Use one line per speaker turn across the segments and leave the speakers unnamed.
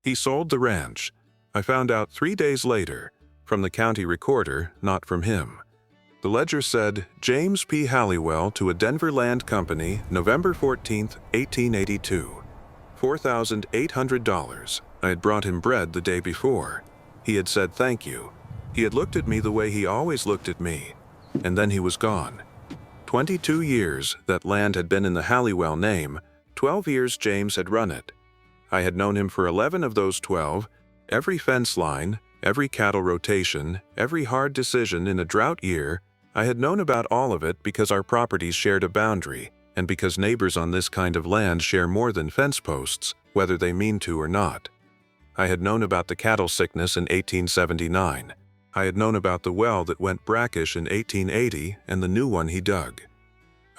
He sold the ranch. I found out 3 days later, from the county recorder, not from him. The ledger said, James P. Halliwell to a Denver Land Company, November 14, 1882. $4,800. I had brought him bread the day before. He had said thank you. He had looked at me the way he always looked at me. And then he was gone. 22 years that land had been in the Halliwell name, 12 years James had run it. I had known him for 11 of those 12, every fence line, every cattle rotation, every hard decision in a drought year. I had known about all of it because our properties shared a boundary, and because neighbors on this kind of land share more than fence posts, whether they mean to or not. I had known about the cattle sickness in 1879. I had known about the well that went brackish in 1880 and the new one he dug.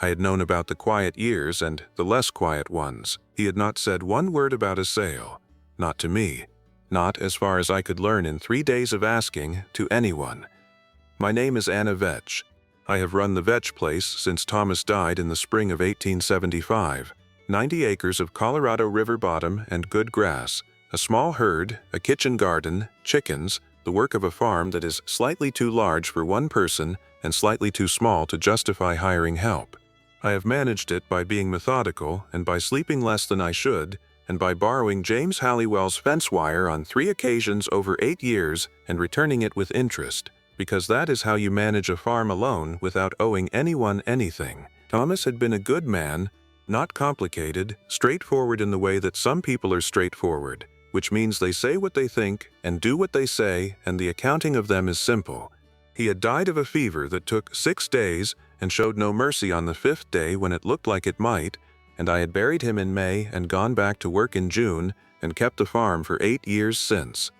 I had known about the quiet years and the less quiet ones. He had not said one word about a sale. Not to me. Not, as far as I could learn in 3 days of asking, to anyone. My name is Anna Vetch. I have run the Vetch place since Thomas died in the spring of 1875. 90 acres of Colorado River bottom and good grass, a small herd, a kitchen garden, chickens, the work of a farm that is slightly too large for one person and slightly too small to justify hiring help. I have managed it by being methodical and by sleeping less than I should, and by borrowing James Halliwell's fence wire on 3 occasions over 8 years and returning it with interest, because that is how you manage a farm alone without owing anyone anything. Thomas had been a good man, not complicated, straightforward in the way that some people are straightforward, which means they say what they think and do what they say, and the accounting of them is simple. He had died of a fever that took 6 days and showed no mercy on the 5th day when it looked like it might, and I had buried him in May and gone back to work in June and kept the farm for 8 years since.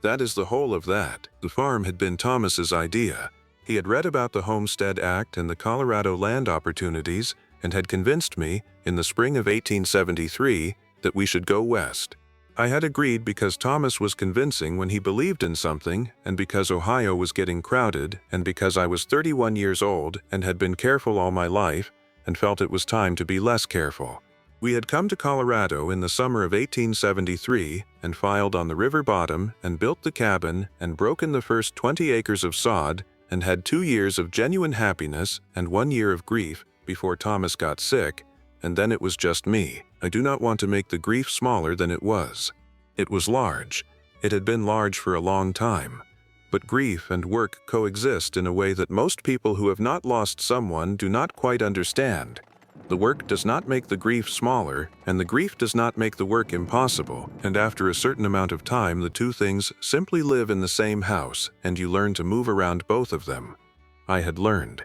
That is the whole of that. The farm had been Thomas's idea. He had read about the Homestead Act and the Colorado land opportunities and had convinced me, in the spring of 1873, that we should go west. I had agreed because Thomas was convincing when he believed in something, and because Ohio was getting crowded, and because I was 31 years old and had been careful all my life, and felt it was time to be less careful. We had come to Colorado in the summer of 1873 and filed on the river bottom and built the cabin and broken the first 20 acres of sod and had 2 years of genuine happiness and 1 year of grief before Thomas got sick, and then it was just me. I do not want to make the grief smaller than it was. It was large. It had been large for a long time. But grief and work coexist in a way that most people who have not lost someone do not quite understand. The work does not make the grief smaller, and the grief does not make the work impossible, and after a certain amount of time the two things simply live in the same house, and you learn to move around both of them. I had learned.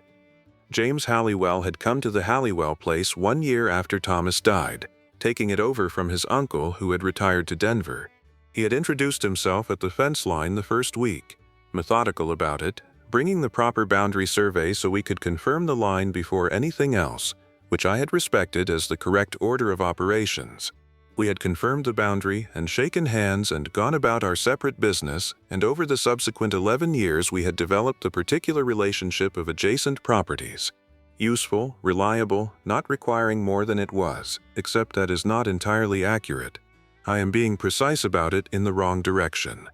James Halliwell had come to the Halliwell place 1 year after Thomas died, taking it over from his uncle who had retired to Denver. He had introduced himself at the fence line the first week, methodical about it, bringing the proper boundary survey so we could confirm the line before anything else, which I had respected as the correct order of operations. We had confirmed the boundary and shaken hands and gone about our separate business, and over the subsequent 11 years we had developed the particular relationship of adjacent properties. Useful, reliable, not requiring more than it was, except that is not entirely accurate. I am being precise about it in the wrong direction.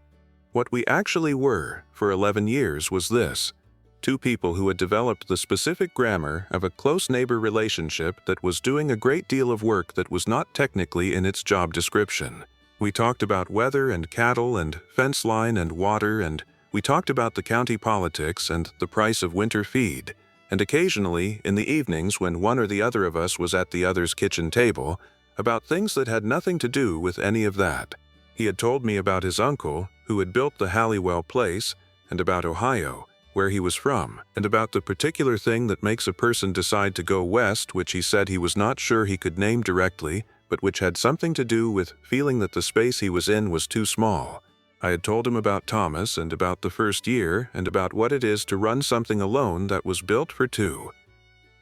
What we actually were, for 11 years, was this: 2 people who had developed the specific grammar of a close neighbor relationship that was doing a great deal of work that was not technically in its job description. We talked about weather and cattle and fence line and water, and we talked about the county politics and the price of winter feed, and occasionally, in the evenings when one or the other of us was at the other's kitchen table, about things that had nothing to do with any of that. He had told me about his uncle, who had built the Halliwell place, and about Ohio, where he was from, and about the particular thing that makes a person decide to go west, which he said he was not sure he could name directly, but which had something to do with feeling that the space he was in was too small. I had told him about Thomas and about the first year and about what it is to run something alone that was built for 2.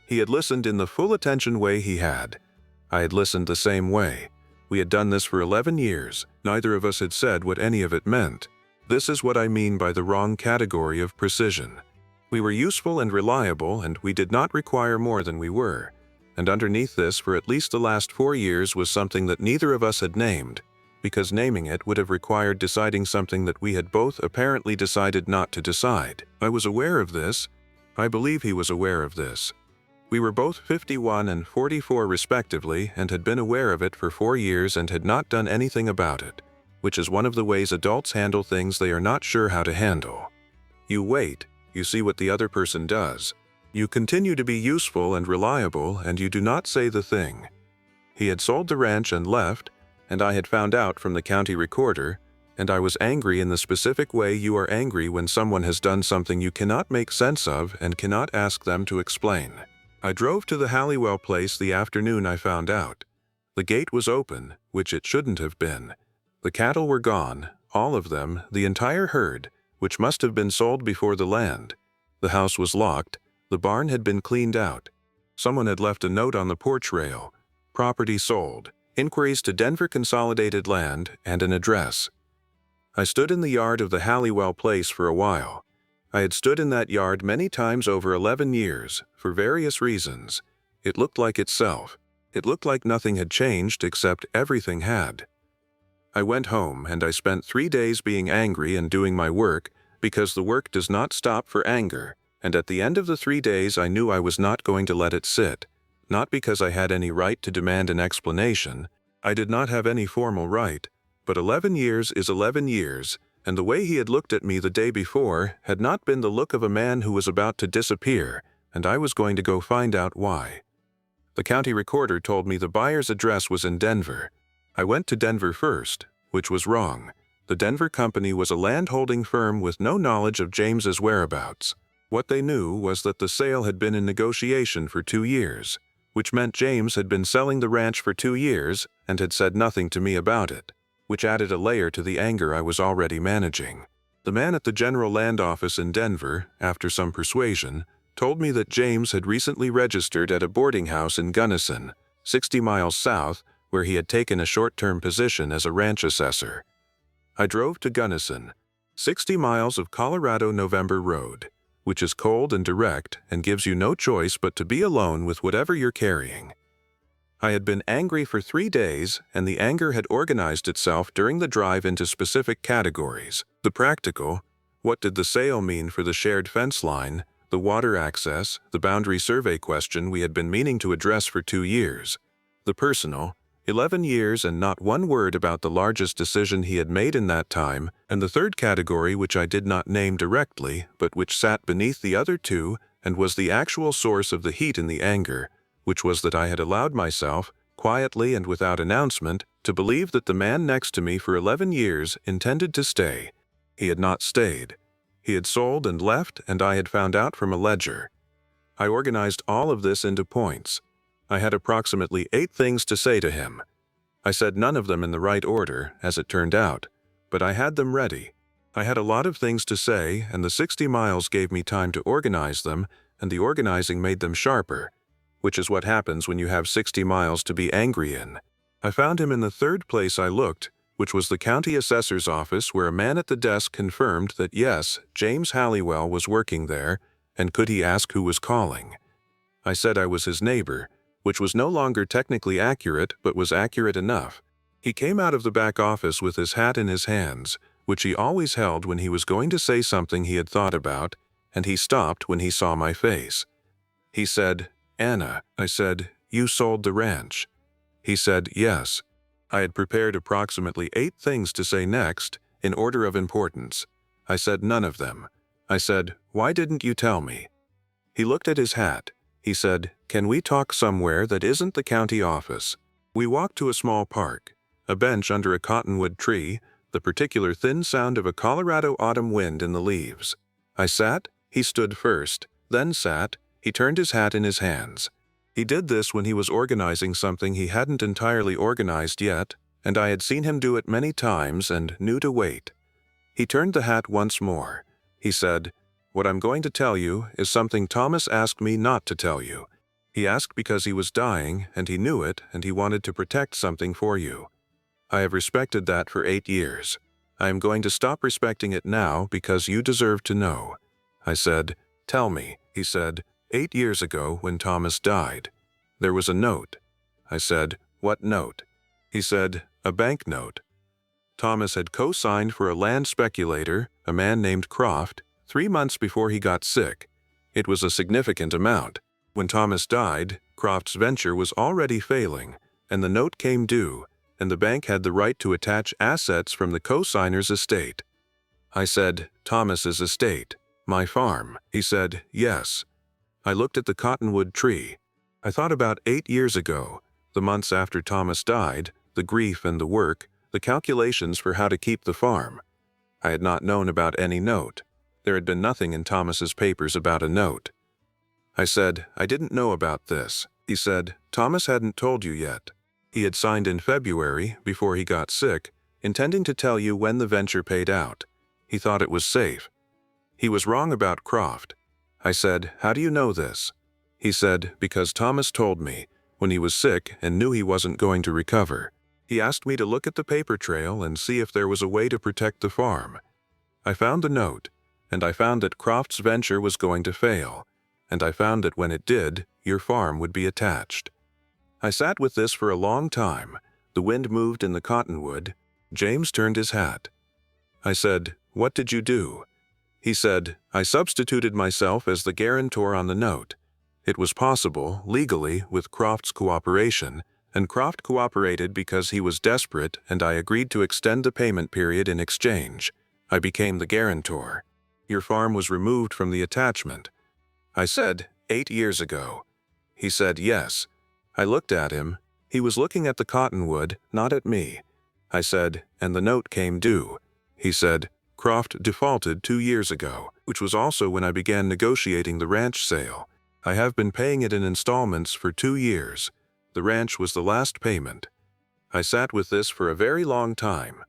He had listened in the full attention way he had. I had listened the same way. We had done this for 11 years. Neither of us had said what any of it meant. This is what I mean by the wrong category of precision. We were useful and reliable, and we did not require more than we were. And underneath this, for at least the last 4 years, was something that neither of us had named. because naming it would have required deciding something that we had both apparently decided not to decide. I was aware of this. I believe he was aware of this. We were both 51 and 44 respectively and had been aware of it for 4 years and had not done anything about it, which is one of the ways adults handle things they are not sure how to handle. You wait, you see what the other person does. You continue to be useful and reliable, and you do not say the thing. He had sold the ranch and left, and I had found out from the county recorder, and I was angry in the specific way you are angry when someone has done something you cannot make sense of and cannot ask them to explain. I drove to the Halliwell place the afternoon I found out. The gate was open, which it shouldn't have been. The cattle were gone, all of them, the entire herd, which must have been sold before the land. The house was locked, the barn had been cleaned out. Someone had left a note on the porch rail. Property sold, inquiries to Denver Consolidated Land, and an address. I stood in the yard of the Halliwell place for a while. I had stood in that yard many times over 11 years, for various reasons. It looked like itself. It looked like nothing had changed except everything had. I went home and I spent 3 days being angry and doing my work because the work does not stop for anger, and at the end of the 3 days I knew I was not going to let it sit, not because I had any right to demand an explanation. I did not have any formal right, but 11 years is 11 years, and the way he had looked at me the day before had not been the look of a man who was about to disappear, and I was going to go find out why. The county recorder told me the buyer's address was in Denver. I went to Denver first, which was wrong. The Denver company was a land-holding firm with no knowledge of James's whereabouts. What they knew was that the sale had been in negotiation for 2 years, which meant James had been selling the ranch for 2 years and had said nothing to me about it, which added a layer to the anger I was already managing. The man at the General Land Office in Denver, after some persuasion, told me that James had recently registered at a boarding house in Gunnison, 60 miles south, where he had taken a short-term position as a ranch assessor. I drove to Gunnison, 60 miles of Colorado November Road, which is cold and direct and gives you no choice but to be alone with whatever you're carrying. I had been angry for 3 days, and the anger had organized itself during the drive into specific categories. The practical, what did the sale mean for the shared fence line, the water access, the boundary survey question we had been meaning to address for 2 years. The personal, 11 years and not one word about the largest decision he had made in that time, and the third category which I did not name directly, but which sat beneath the other two and was the actual source of the heat and the anger, which was that I had allowed myself, quietly and without announcement, to believe that the man next to me for 11 years intended to stay. He had not stayed. He had sold and left, and I had found out from a ledger. I organized all of this into points. I had approximately 8 things to say to him. I said none of them in the right order, as it turned out, but I had them ready. I had a lot of things to say, and the 60 miles gave me time to organize them, and the organizing made them sharper, which is what happens when you have 60 miles to be angry in. I found him in the third place I looked, which was the county assessor's office, where a man at the desk confirmed that yes, James Halliwell was working there, and could he ask who was calling. I said I was his neighbor, which was no longer technically accurate but was accurate enough. He came out of the back office with his hat in his hands, which he always held when he was going to say something he had thought about, and he stopped when he saw my face. He said, "Anna." I said, "You sold the ranch." He said, "Yes." I had prepared approximately 8 things to say next, in order of importance. I said none of them. I said, "Why didn't you tell me?" He looked at his hat. He said, "Can we talk somewhere that isn't the county office?" We walked to a small park, a bench under a cottonwood tree, the particular thin sound of a Colorado autumn wind in the leaves. I sat, he stood first, then sat, he turned his hat in his hands. He did this when he was organizing something he hadn't entirely organized yet, and I had seen him do it many times and knew to wait. He turned the hat once more. He said, "What I'm going to tell you is something Thomas asked me not to tell you. He asked because he was dying, and he knew it, and he wanted to protect something for you. I have respected that for 8 years. I am going to stop respecting it now because you deserve to know." I said, "Tell me." He said, 8 years ago when Thomas died. There was a note." I said, "What note?" He said, "A bank note." Thomas had co-signed for a land speculator, a man named Croft, 3 months before he got sick. It was a significant amount. When Thomas died, Croft's venture was already failing, and the note came due, and the bank had the right to attach assets from the co-signer's estate. I said, "Thomas's estate, my farm." He said, "Yes." I looked at the cottonwood tree. I thought about 8 years ago, the months after Thomas died, the grief and the work, the calculations for how to keep the farm. I had not known about any note. There had been nothing in Thomas's papers about a note. I said, "I didn't know about this." He said, "Thomas hadn't told you yet. He had signed in February, before he got sick, intending to tell you when the venture paid out. He thought it was safe. He was wrong about Croft." I said, "How do you know this?" He said, "Because Thomas told me, when he was sick and knew he wasn't going to recover. He asked me to look at the paper trail and see if there was a way to protect the farm. I found the note, and I found that Croft's venture was going to fail, and I found that when it did, your farm would be attached." I sat with this for a long time. The wind moved in the cottonwood. James turned his hat. I said, "What did you do?" He said, "I substituted myself as the guarantor on the note. It was possible, legally, with Croft's cooperation, and Croft cooperated because he was desperate, and I agreed to extend the payment period in exchange. I became the guarantor. Your farm was removed from the attachment." I said, 8 years ago." He said, "Yes." I looked at him. He was looking at the cottonwood, not at me. I said, "And the note came due." He said, "Croft defaulted 2 years ago, which was also when I began negotiating the ranch sale. I have been paying it in installments for 2 years. The ranch was the last payment." I sat with this for a very long time.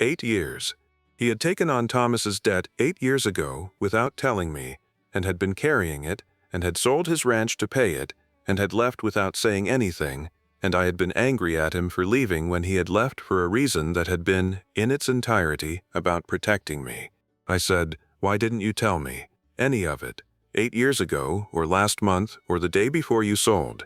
8 years. He had taken on Thomas's debt 8 years ago without telling me, and had been carrying it, and had sold his ranch to pay it, and had left without saying anything, and I had been angry at him for leaving when he had left for a reason that had been, in its entirety, about protecting me. I said, "Why didn't you tell me? Any of it. 8 years ago, or last month, or the day before you sold."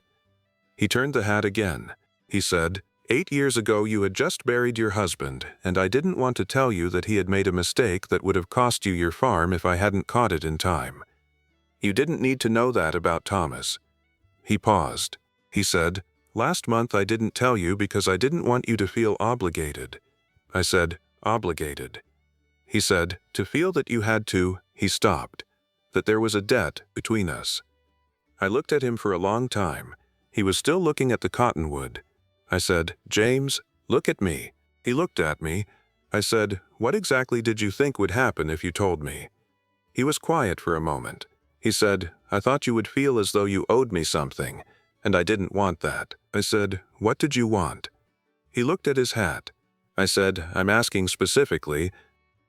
He turned the hat again. He said, 8 years ago you had just buried your husband, and I didn't want to tell you that he had made a mistake that would have cost you your farm if I hadn't caught it in time. You didn't need to know that about Thomas." He paused. He said, "Last month I didn't tell you because I didn't want you to feel obligated." I said, "Obligated?" He said, "To feel that you had to," he stopped, "that there was a debt between us." I looked at him for a long time. He was still looking at the cottonwood. I said, "James, look at me." He looked at me. I said, "What exactly did you think would happen if you told me?" He was quiet for a moment. He said, "I thought you would feel as though you owed me something, and I didn't want that." I said, "What did you want?" He looked at his hat. I said, "I'm asking specifically."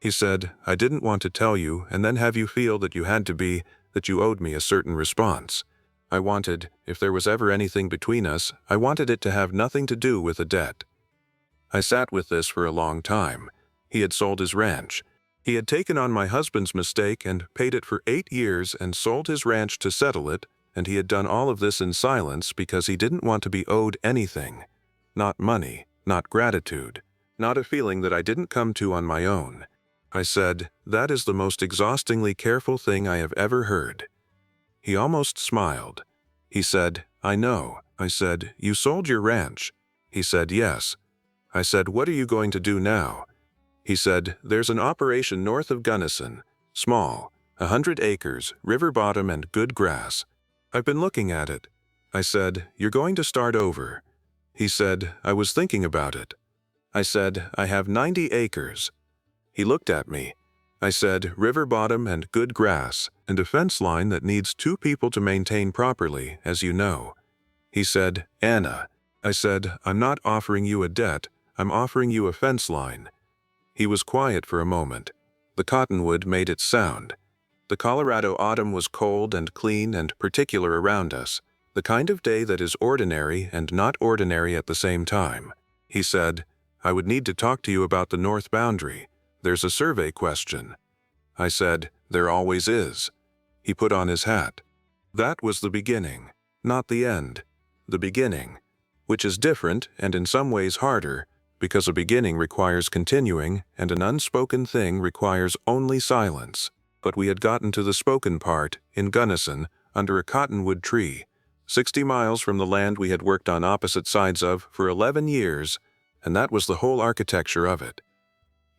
He said, "I didn't want to tell you and then have you feel that you had to be, that you owed me a certain response. I wanted, if there was ever anything between us, I wanted it to have nothing to do with a debt." I sat with this for a long time. He had sold his ranch. He had taken on my husband's mistake and paid it for 8 years and sold his ranch to settle it, and he had done all of this in silence because he didn't want to be owed anything. Not money, not gratitude, not a feeling that I didn't come to on my own. I said, "That is the most exhaustingly careful thing I have ever heard." He almost smiled. He said, "I know." I said, "You sold your ranch." He said, "Yes." I said, "What are you going to do now?" He said, "There's an operation north of Gunnison, small, 100 acres, river bottom and good grass. I've been looking at it." I said, "You're going to start over." He said, "I was thinking about it." I said, "I have 90 acres. He looked at me. I said, "River bottom and good grass, and a fence line that needs 2 people to maintain properly, as you know." He said, "Anna." I said, "I'm not offering you a debt, I'm offering you a fence line." He was quiet for a moment. The cottonwood made its sound. The Colorado autumn was cold and clean and particular around us, the kind of day that is ordinary and not ordinary at the same time. He said, "I would need to talk to you about the north boundary. There's a survey question." I said, "There always is." He put on his hat. That was the beginning, not the end. The beginning, which is different and in some ways harder, because a beginning requires continuing and an unspoken thing requires only silence. But we had gotten to the spoken part, in Gunnison, under a cottonwood tree, 60 miles from the land we had worked on opposite sides of for 11 years, and that was the whole architecture of it.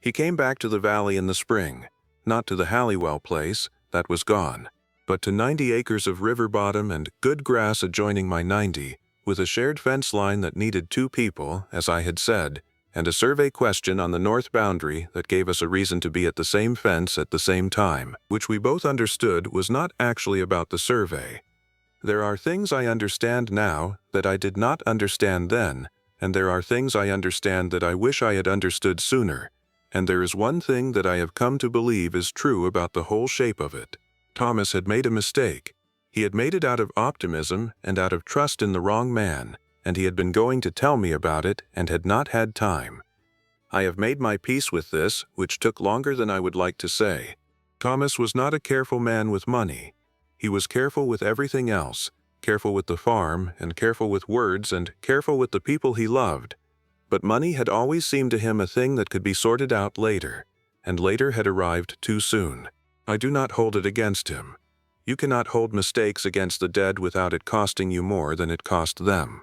He came back to the valley in the spring, not to the Halliwell place, that was gone, but to 90 acres of river bottom and good grass adjoining my 90, with a shared fence line that needed 2 people, as I had said, and a survey question on the north boundary that gave us a reason to be at the same fence at the same time, which we both understood was not actually about the survey. There are things I understand now that I did not understand then, and there are things I understand that I wish I had understood sooner, and there is one thing that I have come to believe is true about the whole shape of it. Thomas had made a mistake. He had made it out of optimism and out of trust in the wrong man, and he had been going to tell me about it and had not had time. I have made my peace with this, which took longer than I would like to say. Thomas was not a careful man with money. He was careful with everything else, careful with the farm, and careful with words, and careful with the people he loved. But money had always seemed to him a thing that could be sorted out later, and later had arrived too soon. I do not hold it against him. You cannot hold mistakes against the dead without it costing you more than it cost them.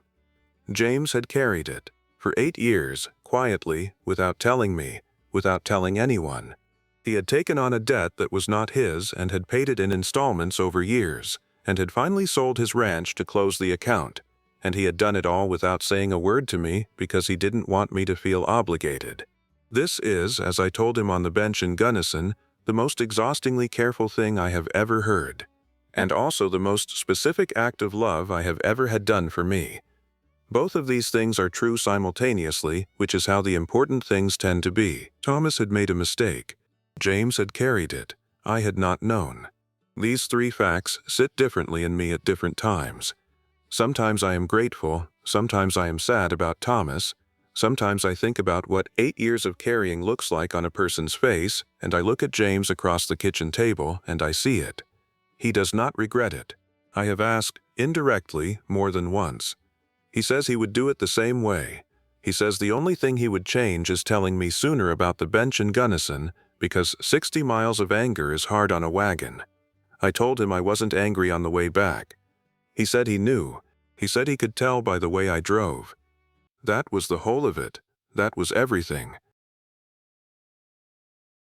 James had carried it, for 8 years, quietly, without telling me, without telling anyone. He had taken on a debt that was not his and had paid it in installments over years, and had finally sold his ranch to close the account, and he had done it all without saying a word to me because he didn't want me to feel obligated. This is, as I told him on the bench in Gunnison, the most exhaustingly careful thing I have ever heard, and also the most specific act of love I have ever had done for me. Both of these things are true simultaneously, which is how the important things tend to be. Thomas had made a mistake. James had carried it. I had not known. These 3 facts sit differently in me at different times. Sometimes I am grateful, sometimes I am sad about Thomas, sometimes I think about what 8 years of carrying looks like on a person's face, and I look at James across the kitchen table and I see it. He does not regret it. I have asked, indirectly, more than once. He says he would do it the same way. He says the only thing he would change is telling me sooner about the bench in Gunnison, because 60 miles of anger is hard on a wagon. I told him I wasn't angry on the way back. He said he knew. He said he could tell by the way I drove. That was the whole of it. That was everything.